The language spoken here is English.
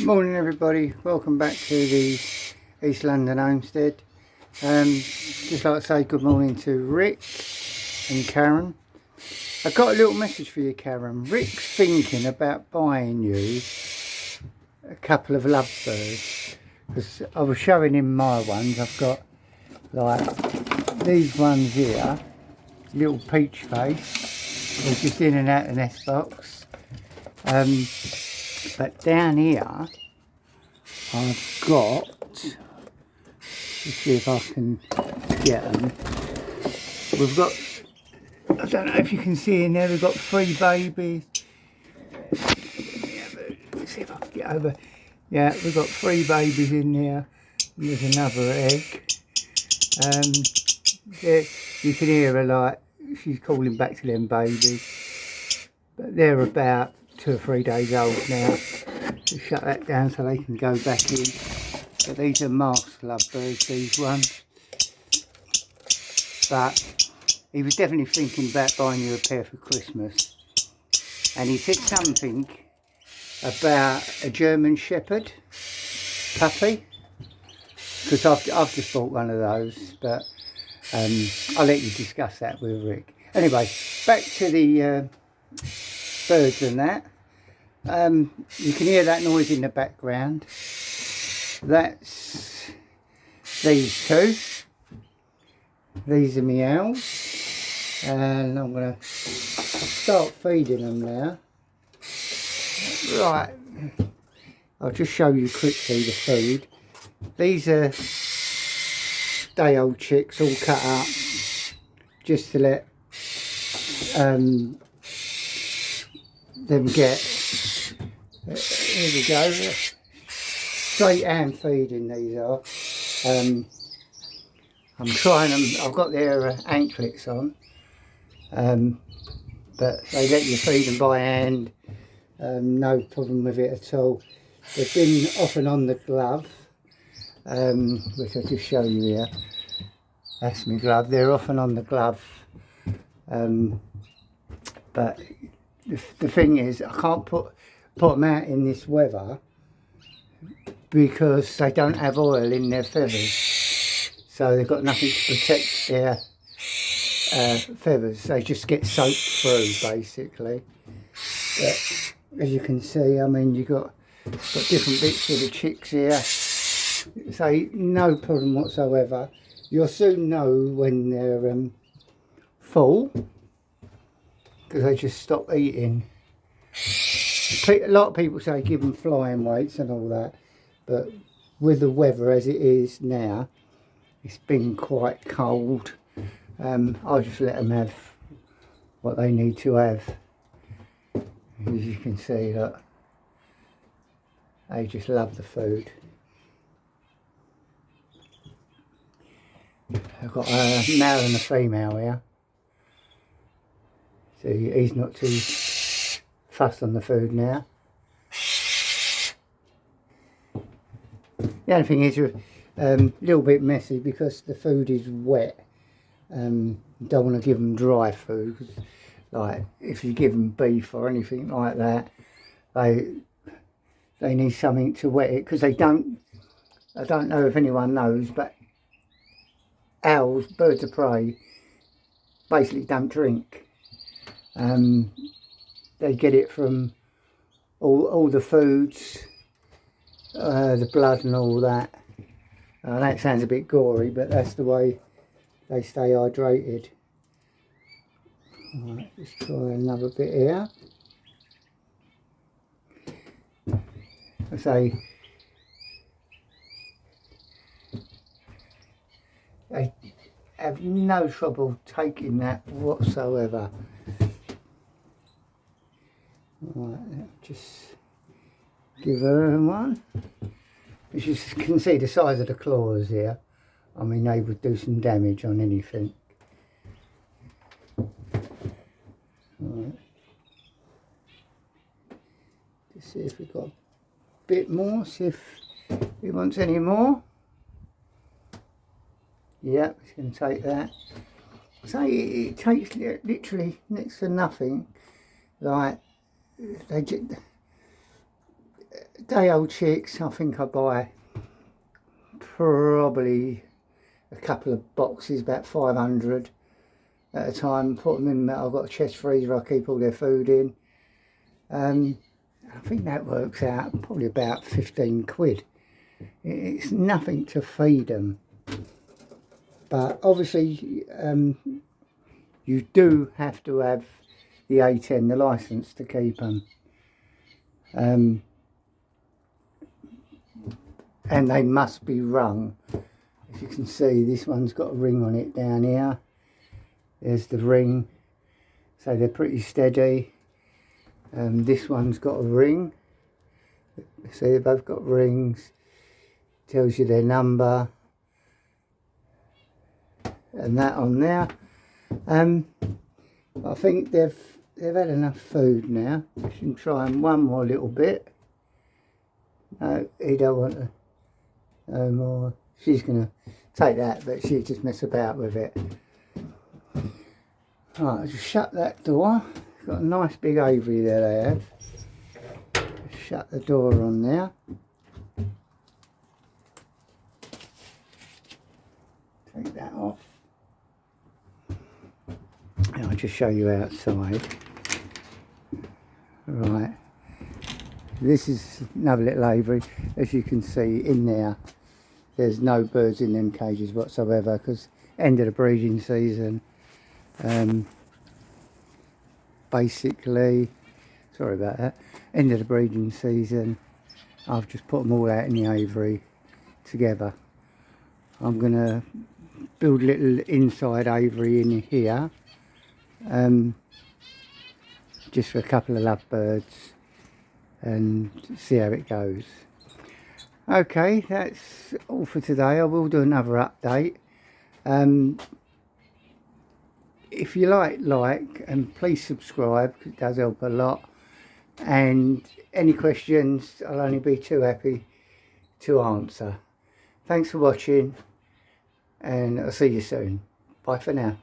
Morning everybody, welcome back to the East London homestead. Just like to say good morning to Rick and Karen. I got a little message for you, Karen. Rick's thinking about buying you a couple of lovebirds, because I was showing him my ones. I've got like these ones here, little peach face, they're just in and out the nest box. But down here I've got, let's see if I can get them. We've got, I don't know if you can see in there, we've got 3 babies. Let's see if I can get over. Yeah, we've got 3 babies in there. There's another egg. There, you can hear her like, she's calling back to them babies. But they're about 2 or 3 days old now. Just shut that down so they can go back in. But these are masked lovebirds, these ones. But he was definitely thinking about buying you a pair for Christmas. And he said something about a German Shepherd puppy. Because I've just bought one of those, but I'll let you discuss that with Rick. Anyway, back to the birds and that. You can hear that noise in the background. That's these 2. These are meows, and I'm going to start feeding them now. Right, I'll just show you quickly the food. These are day-old chicks, all cut up, just to let them get. Here we go. Straight hand feeding these are. I'm trying them. I've got their anklets on, but they let you feed them by hand. No problem with it at all. They've been off and on the glove, which I'll just show you here. That's my glove. They're off and on the glove, but the thing is, I can't put them out in this weather because they don't have oil in their feathers, so they've got nothing to protect their feathers. They just get soaked through basically. But as you can see, I mean, you've got different bits of the chicks here, so no problem whatsoever. You'll soon know when they're full, because they just stop eating. A lot of people say give them flying weights and all that, but with the weather as it is now, it's been quite cold. I'll just let them have what they need to have. As you can see, look, they just love the food. I've got a male and a female here. So he's not too fussed on the food now. The only thing is a little bit messy because the food is wet. Don't want to give them dry food, 'cause, like if you give them beef or anything like that, they need something to wet it, because they don't. I don't know if anyone knows, but owls, birds of prey, basically don't drink. They get it from all the foods, the blood and all that. That sounds a bit gory, but that's the way they stay hydrated. Right, let's try another bit here. I say they have no trouble taking that whatsoever. Right, just give her one. As you can see the size of the claws here, I mean they would do some damage on anything. Right. Just see if we've got a bit more, see if he wants any more. Yeah, he's going to take that. So it takes literally next to nothing. Like, day old chicks, I think I buy probably a couple of boxes, about 500 at a time, put them in. I've got a chest freezer I keep all their food in. I think that works out probably about 15 quid. It's nothing to feed them, but obviously you do have to have the A10, the licence, to keep them. And they must be rung. As you can see, this one's got a ring on it down here. There's the ring, so they're pretty steady. This one's got a ring. See, they've both got rings. Tells you their number. And that on there. I think they've had enough food now. I can try them one more little bit. No, he don't want to. No more. She's gonna take that, but she'll just mess about with it. Right, I'll just shut that door. Got a nice big aviary there they have. Shut the door on there. Take that off. And I'll just show you outside. Right. This is another little aviary. As you can see in there, there's no birds in them cages whatsoever because end of the breeding season. Basically, sorry about that, end of the breeding season, I've just put them all out in the aviary together. I'm going to build a little inside aviary in here, just for a couple of lovebirds, and see how it goes. Okay, that's all for today. I will do another update. If you like, and please subscribe, because it does help a lot. And any questions, I'll only be too happy to answer. Thanks for watching, and I'll see you soon. Bye for now.